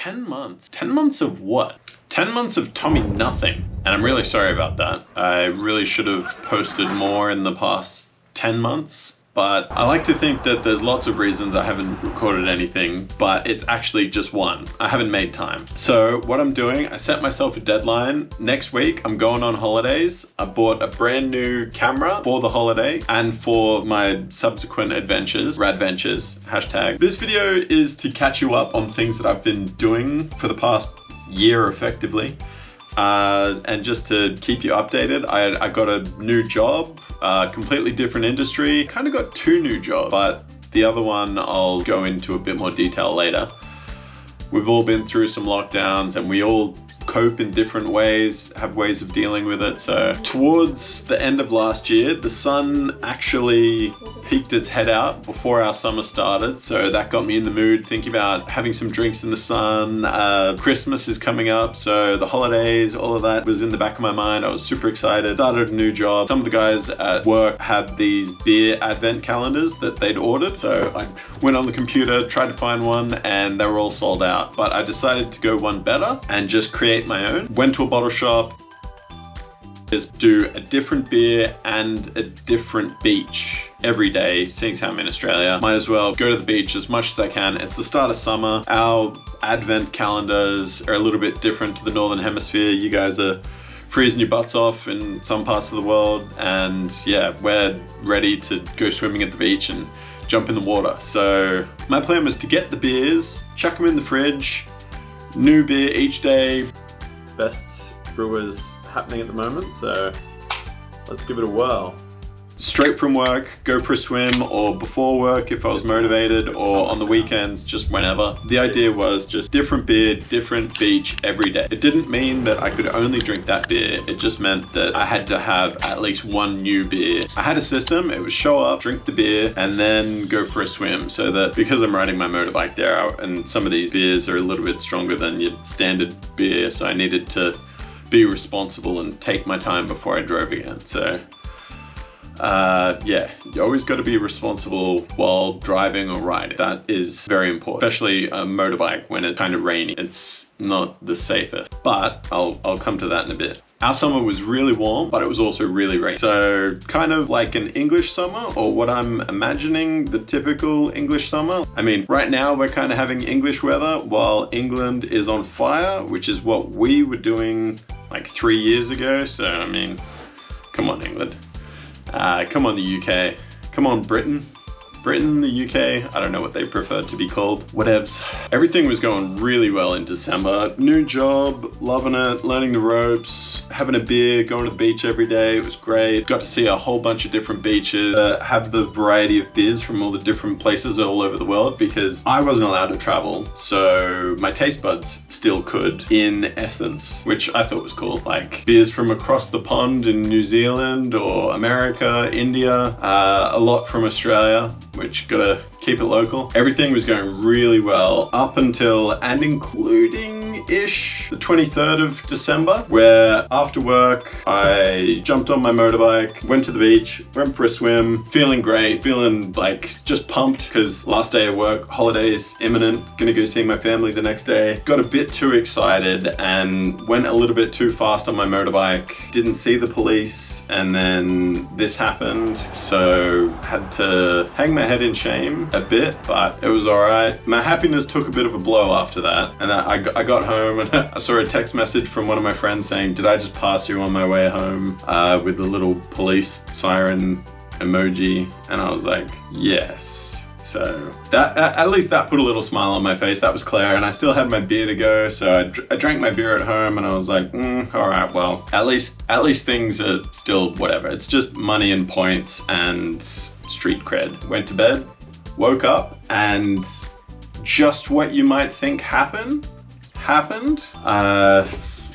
10 months. 10 months of what? 10 months of Tommy nothing. And I'm really sorry about that. I really should have posted more in the past 10 months. But I like to think that there's lots of reasons I haven't recorded anything, but it's actually just one. I haven't made time. So what I'm doing, I set myself a deadline. Next week, I'm going on holidays. I bought a brand new camera for the holiday and for my subsequent adventures, radventures, hashtag. This video is to catch you up on things that I've been doing for the past year effectively. And just to keep you updated, I got a new job, completely different industry. Kind of got two new jobs, but the other one I'll go into a bit more detail later. We've all been through some lockdowns and we all cope in different ways, have ways of dealing with it. So towards the end of last year, the sun actually peeked its head out before our summer started. So that got me in the mood thinking about having some drinks in the sun. Christmas is coming up, so the holidays, all of that was in the back of my mind. I was super excited. Started a new job. Some of the guys at work had these beer advent calendars that they'd ordered. So I went on the computer, tried to find one, and they were all sold out. But I decided to go one better and just create my own. Went to a bottle shop, just do a different beer and a different beach every day. Seeing how I'm in Australia, might as well go to the beach as much as I can. It's the start of summer. Our advent calendars are a little bit different to the northern hemisphere. You guys are freezing your butts off in some parts of the world, and yeah, we're ready to go swimming at the beach and jump in the water. So my plan was to get the beers, chuck them in the fridge, new beer each day. Best brewers happening at the moment, so let's give it a whirl. Straight from work, go for a swim, or before work if I was motivated, or on the weekends, just whenever. The idea was just different beer, different beach every day. It didn't mean that I could only drink that beer, it just meant that I had to have at least one new beer. I had a system, it was show up, drink the beer, and then go for a swim, so that because I'm riding my motorbike there, and some of these beers are a little bit stronger than your standard beer, so I needed to be responsible and take my time before I drove again. So yeah, you always got to be responsible while driving or riding. That is very important, especially a motorbike when it's kind of rainy. It's not the safest, but I'll come to that in a bit. Our summer was really warm, but it was also really rainy. So kind of like an English summer, or what I'm imagining the typical English summer. I mean, right now we're kind of having English weather while England is on fire, which is what we were doing like 3 years ago. So, I mean, come on, England. Come on, the UK. Come on, Britain. Britain, the UK, I don't know what they prefer to be called. Whatevs. Everything was going really well in December. New job, loving it, learning the ropes, having a beer, going to the beach every day. It was great. Got to see a whole bunch of different beaches, have the variety of beers from all the different places all over the world, because I wasn't allowed to travel. So my taste buds still could, in essence, which I thought was cool. Like beers from across the pond in New Zealand or America, India, a lot from Australia, which gotta keep it local. Everything was going really well up until and including-ish the 23rd of December, where after work, I jumped on my motorbike, went to the beach, went for a swim, feeling great, feeling like just pumped because last day of work, holidays imminent, gonna go see my family the next day. Got a bit too excited and went a little bit too fast on my motorbike, didn't see the police, and then this happened, so had to hang my head in shame a bit, but it was all right. My happiness took a bit of a blow after that, and I got home and I saw a text message from one of my friends saying, did I just pass you on my way home, with the little police siren emoji, and I was like, yes. So that at least that put a little smile on my face. That was clear, and I still had my beer to go, so I drank my beer at home, and I was like, all right, well, at least things are still whatever. It's just money and points and street cred. Went to bed, woke up, and just what you might think happened.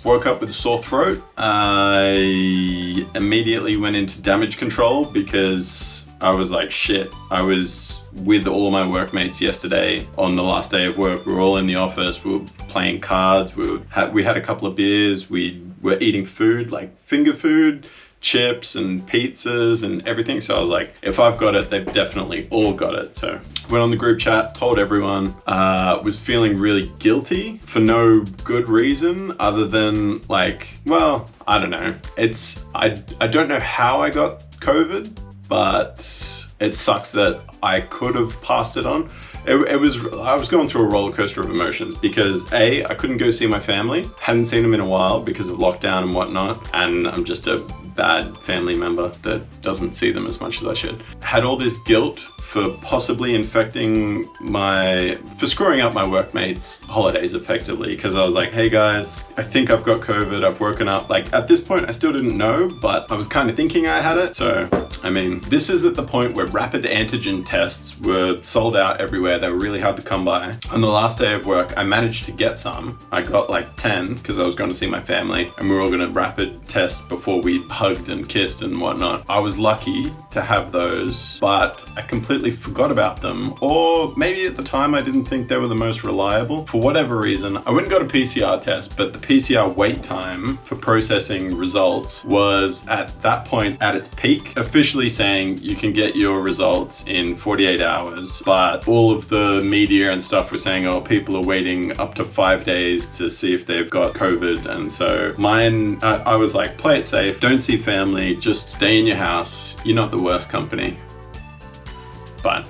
Woke up with a sore throat. I immediately went into damage control because I was like, shit, I was with all my workmates yesterday on the last day of work. We were all in the office, we were playing cards, we had a couple of beers, we were eating food, like finger food, chips and pizzas and everything. So I was like, if I've got it, they've definitely all got it. So went on the group chat, told everyone, was feeling really guilty for no good reason other than like, well, I don't know. I don't know how I got COVID, but it sucks that I could have passed it on. I was going through a roller coaster of emotions because A, I couldn't go see my family, hadn't seen them in a while because of lockdown and whatnot, and I'm just a bad family member that doesn't see them as much as I should. Had all this guilt for possibly for screwing up my workmates' holidays effectively, because I was like, hey guys, I think I've got COVID. I've woken up. Like at this point, I still didn't know, but I was kind of thinking I had it. So, I mean, this is at the point where rapid antigen tests were sold out everywhere. They were really hard to come by. On the last day of work, I managed to get some. I got like 10 because I was going to see my family and we were all going to rapid test before we hugged and kissed and whatnot. I was lucky to have those, but I completely forgot about them, or maybe at the time I didn't think they were the most reliable. For whatever reason, I went and got a PCR test, but the PCR wait time for processing results was at that point at its peak, officially saying you can get your results in 48 hours, but all of the media and stuff were saying, oh, people are waiting up to 5 days to see if they've got COVID. And so mine, I was like, play it safe, don't see family, just stay in your house. You're not the worst company. But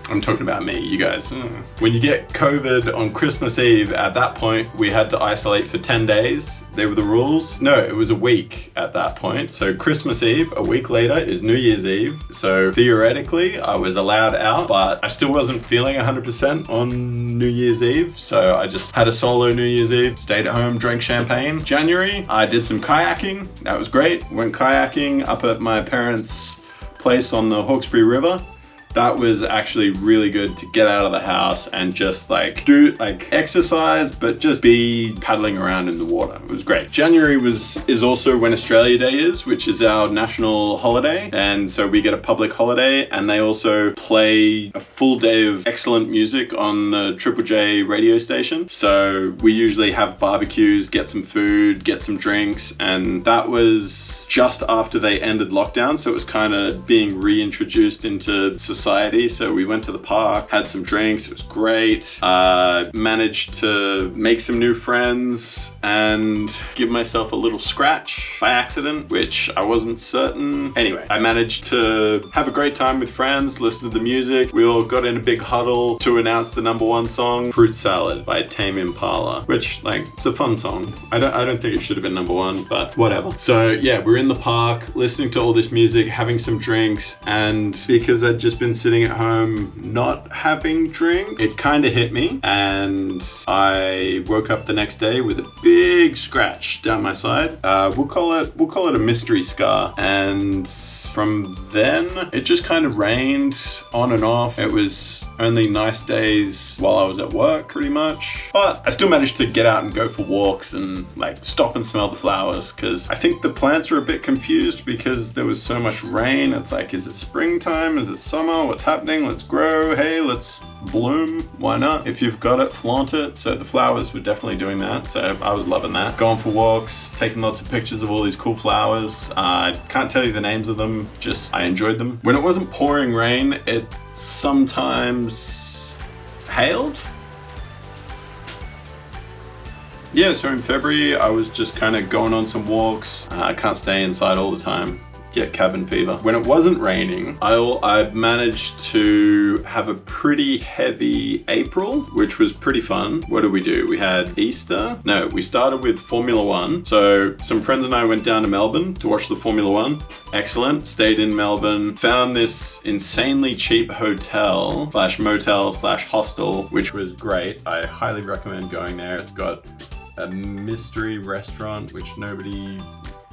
I'm talking about me, you guys. When you get COVID on Christmas Eve, at that point, we had to isolate for 10 days. They were the rules. No, it was a week at that point. So Christmas Eve, a week later, is New Year's Eve. So theoretically, I was allowed out, but I still wasn't feeling 100% on New Year's Eve. So I just had a solo New Year's Eve, stayed at home, drank champagne. January, I did some kayaking. That was great. Went kayaking up at my parents' place on the Hawkesbury River. That was actually really good to get out of the house and just like do like exercise, but just be paddling around in the water. It was great. January is also when Australia Day is, which is our national holiday. And so we get a public holiday and they also play a full day of excellent music on the Triple J radio station. So we usually have barbecues, get some food, get some drinks. And that was just after they ended lockdown. So it was kind of being reintroduced into society. So we went to the park, had some drinks. It was great. Managed to make some new friends and give myself a little scratch by accident, which I wasn't certain. Anyway, I managed to have a great time with friends, listen to the music. We all got in a big huddle to announce the #1 song, Fruit Salad by Tame Impala, which like, it's a fun song. I don't think it should have been #1, but whatever. So yeah, we're in the park listening to all this music, having some drinks, and because I'd just been sitting at home not having drink, it kind of hit me, and I woke up the next day with a big scratch down my side. We'll call it a mystery scar, and from then it just kind of rained on and off. It was only nice days while I was at work pretty much, but I still managed to get out and go for walks and like stop and smell the flowers, because I think the plants were a bit confused because there was so much rain. It's like, is it springtime? Is it summer? What's happening? Let's grow. Hey, let's bloom. Why not? If you've got it, flaunt it. So the flowers were definitely doing that. So I was loving that. Going for walks, taking lots of pictures of all these cool flowers. I can't tell you the names of them, just I enjoyed them. When it wasn't pouring rain, it sometimes hailed. Yeah, so in February, I was just kind of going on some walks. I can't stay inside all the time. Get cabin fever. When it wasn't raining, I managed to have a pretty heavy April, which was pretty fun. What did we do? We had Easter. No, we started with Formula One. So some friends and I went down to Melbourne to watch the Formula One. Excellent. Stayed in Melbourne. Found this insanely cheap hotel slash motel slash hostel, which was great. I highly recommend going there. It's got a mystery restaurant, which nobody...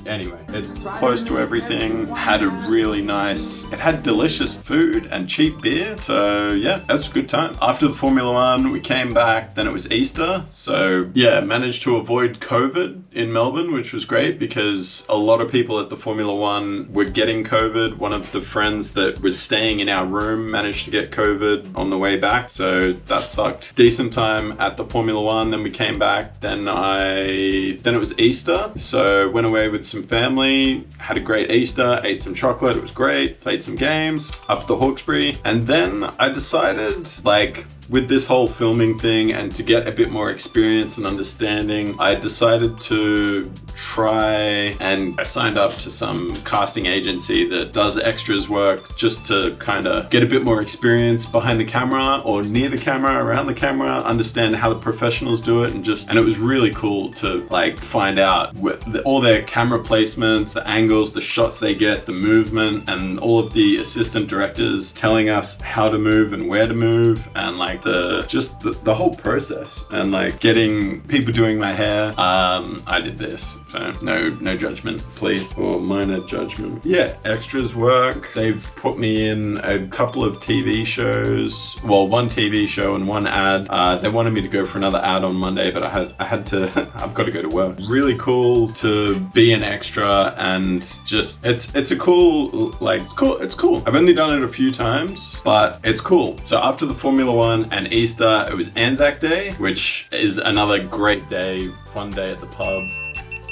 Anyway, it's close to everything, had a really nice, it had delicious food and cheap beer, so yeah, that's a good time. After the Formula One, we came back, then it was Easter, so yeah, managed to avoid COVID in Melbourne, which was great because a lot of people at the Formula One were getting COVID. One of the friends that was staying in our room managed to get COVID on the way back, so that sucked. Decent time at the Formula One, then we came back, then it was Easter, so went away with some family, had a great Easter, ate some chocolate, it was great, played some games, up to Hawkesbury. And then I decided, like, with this whole filming thing and to get a bit more experience and understanding, I decided to try, and I signed up to some casting agency that does extras work just to kind of get a bit more experience behind the camera or near the camera, around the camera, understand how the professionals do it, and it was really cool to like find out all their camera placements, the angles, the shots they get, the movement, and all of the assistant directors telling us how to move and where to move, and like the whole process, and like getting people doing my hair. I did this, so no judgment, please, or minor judgment. Yeah, extras work. They've put me in a couple of TV shows. Well, one TV show and one ad. They wanted me to go for another ad on Monday, but I had to. I've got to go to work. Really cool to be an extra, and just it's a cool, like, it's cool. I've only done it a few times, but it's cool. So after the Formula One and Easter, it was Anzac Day, which is another great day, fun day at the pub.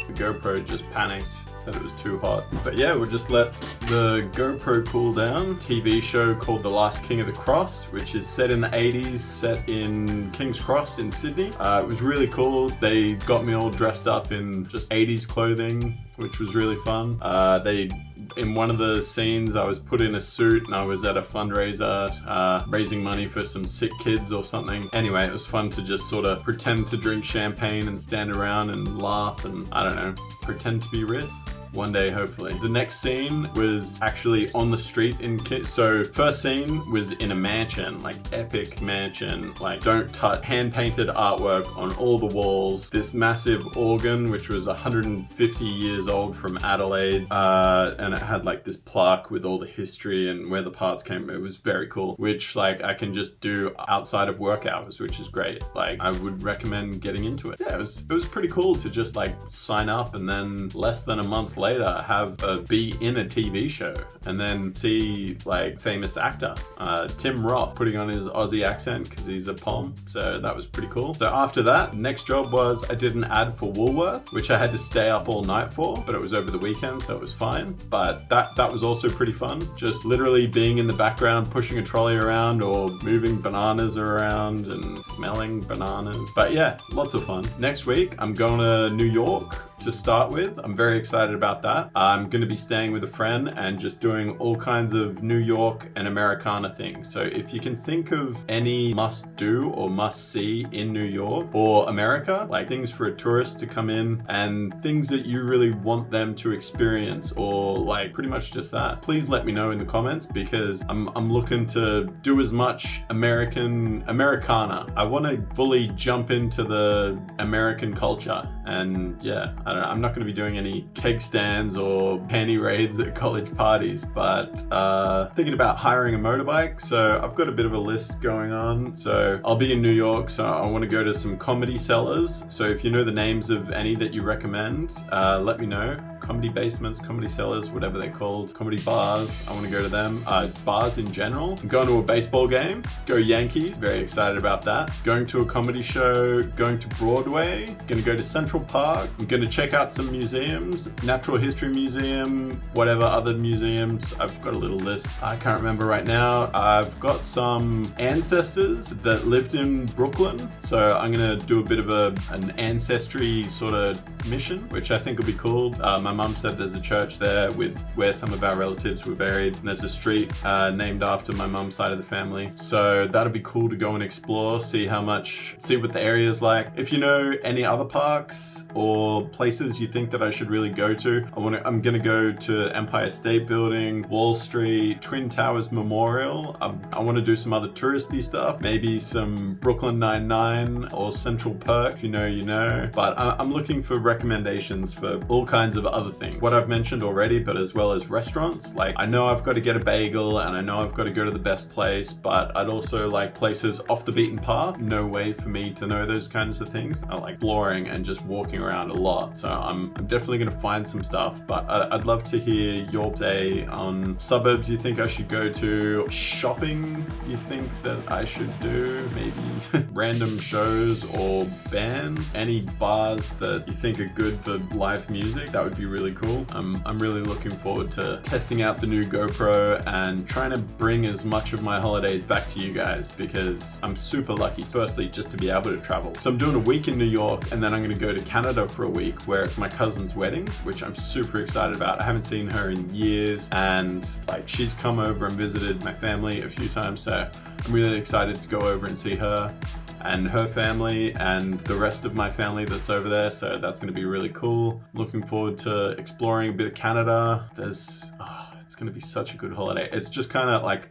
The GoPro just panicked, said it was too hot. But yeah, we'll just let the GoPro cool down. TV show called The Last King of the Cross, which is set in the 80s, set in King's Cross in Sydney. It was really cool. They got me all dressed up in just 80s clothing, which was really fun. In one of the scenes, I was put in a suit and I was at a fundraiser raising money for some sick kids or something. Anyway, it was fun to just sort of pretend to drink champagne and stand around and laugh and, I don't know, pretend to be rich. One day, hopefully. The next scene was actually on the street in so first scene was in a mansion, like epic mansion, like don't touch, hand-painted artwork on all the walls, this massive organ which was 150 years old from Adelaide, and it had like this plaque with all the history and where the parts came. It was very cool, which like I can just do outside of work hours, which is great. Like I would recommend getting into it. Yeah, it was pretty cool to just like sign up and then less than a month later be in a TV show, and then see like famous actor Tim Roth putting on his Aussie accent because he's a Pom, so that was pretty cool. So after that, next job was I did an ad for Woolworths, which I had to stay up all night for, but it was over the weekend, so it was fine. But that was also pretty fun, just literally being in the background, pushing a trolley around or moving bananas around and smelling bananas. But yeah, lots of fun. Next week I'm going to New York to start with. I'm very excited about that. I'm going to be staying with a friend and just doing all kinds of New York and Americana things. So if you can think of any must do or must see in New York or America, like things for a tourist to come in and things that you really want them to experience, or like pretty much just that, please let me know in the comments, because I'm looking to do as much Americana. I want to fully jump into the American culture, and yeah, I'm not going to be doing any keg stands or panty raids at college parties, but thinking about hiring a motorbike. So I've got a bit of a list going on. So I'll be in New York, so I want to go to some Comedy Cellars. So if you know the names of any that you recommend, let me know. Comedy basements, Comedy Cellars, whatever they're called, comedy bars. I want to go to them. Bars in general. I'm going to a baseball game. Go Yankees. Very excited about that. Going to a comedy show. Going to Broadway. Going to go to Central Park. I'm going to check out some museums. Natural History Museum, whatever other museums. I've got a little list. I can't remember right now. I've got some ancestors that lived in Brooklyn. So I'm going to do a bit of an ancestry sort of mission, which I think will be cool. My mum said there's a church there where some of our relatives were buried, and there's a street named after my mum's side of the family. So that'll be cool to go and explore, see what the area's like. If you know any other parks or places you think that I should really go to, I'm gonna go to Empire State Building, Wall Street, Twin Towers Memorial. I want to do some other touristy stuff, maybe some Brooklyn Nine-Nine or Central Perk. If you know, you know. But I'm looking for recommendations for all kinds of other things. What I've mentioned already, but as well as restaurants. Like, I know I've got to get a bagel and I know I've got to go to the best place, but I'd also like places off the beaten path. No way for me to know those kinds of things. I like exploring and just walking around a lot. So I'm definitely going to find some stuff, but I'd love to hear your say on suburbs you think I should go to, shopping you think that I should do, maybe random shows or bands, any bars that you think speaker good for live music, that would be really cool. I'm really looking forward to testing out the new GoPro and trying to bring as much of my holidays back to you guys, because I'm super lucky, firstly, just to be able to travel. So I'm doing a week in New York, and then I'm gonna go to Canada for a week where it's my cousin's wedding, which I'm super excited about. I haven't seen her in years, and like she's come over and visited my family a few times, so I'm really excited to go over and see her and her family and the rest of my family that's over there, so that's going to be really cool. Looking forward to exploring a bit of Canada. It's going to be such a good holiday. It's just kind of like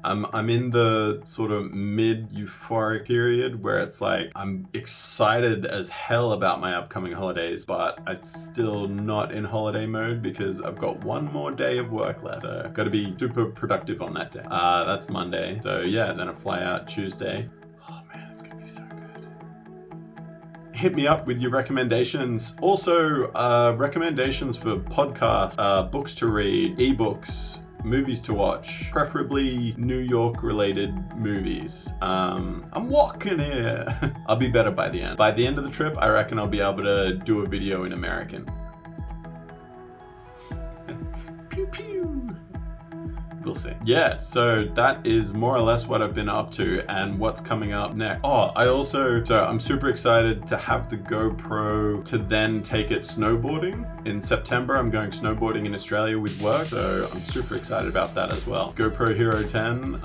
I'm in the sort of mid-euphoric period where it's like I'm excited as hell about my upcoming holidays, but I'm still not in holiday mode because I've got one more day of work left. So I've got to be super productive on that day. That's Monday. So yeah, then I fly out Tuesday. Oh man, it's gonna be so good. Hit me up with your recommendations. Also, recommendations for podcasts, books to read, ebooks, movies to watch, preferably New York related movies. I'm walking here. I'll be better by the end. By the end of the trip, I reckon I'll be able to do a video in American. Pew pew. We'll see. Yeah, so that is more or less what I've been up to and what's coming up next. So I'm super excited to have the GoPro to then take it snowboarding. In September, I'm going snowboarding in Australia with work, so I'm super excited about that as well. GoPro Hero 10,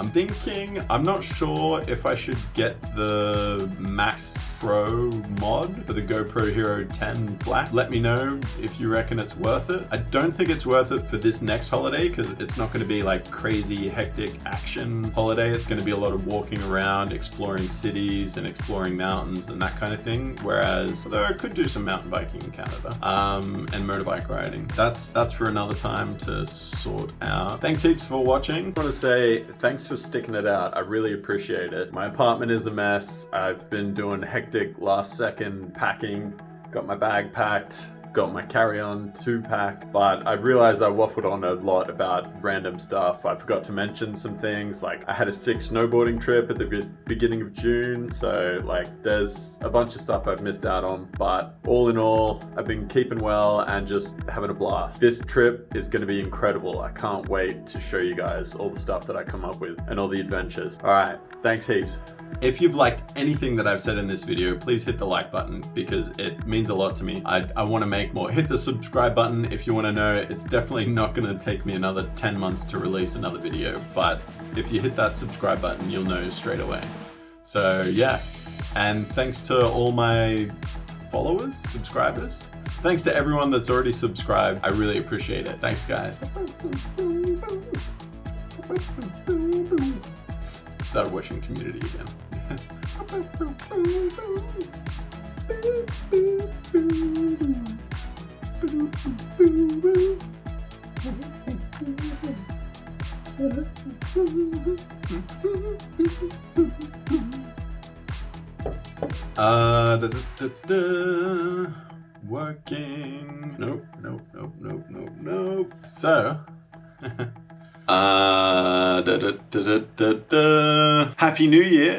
I'm not sure if I should get the Max Pro mod for the GoPro Hero 10 Black. Let me know if you reckon it's worth it. I don't think it's worth it for this next holiday because it's not going to be like crazy hectic action holiday. It's going to be a lot of walking around, exploring cities and exploring mountains and that kind of thing. Whereas, although I could do some mountain biking in Canada and motorbike riding. That's for another time to sort out. Thanks heaps for watching. I want to say thanks for sticking it out. I really appreciate it. My apartment is a mess. I've been doing hectic last second packing. Got my bag packed. Got my carry-on 2-pack, but I realized I waffled on a lot about random stuff. I forgot to mention some things, like I had a sick snowboarding trip at the beginning of June, so like there's a bunch of stuff I've missed out on, but all in all, I've been keeping well and just having a blast. This trip is going to be incredible. I can't wait to show you guys all the stuff that I come up with and all the adventures. All right, thanks heaps. If you've liked anything that I've said in this video, please hit the like button because it means a lot to me. I want to make more. Hit the subscribe button if you want to know. It's definitely not going to take me another 10 months to release another video, but if you hit that subscribe button, you'll know straight away. So yeah, and thanks to all my followers, subscribers. Thanks to everyone that's already subscribed. I really appreciate it. Thanks, guys. Started watching Community again. Working. Nope. So. Happy New Year.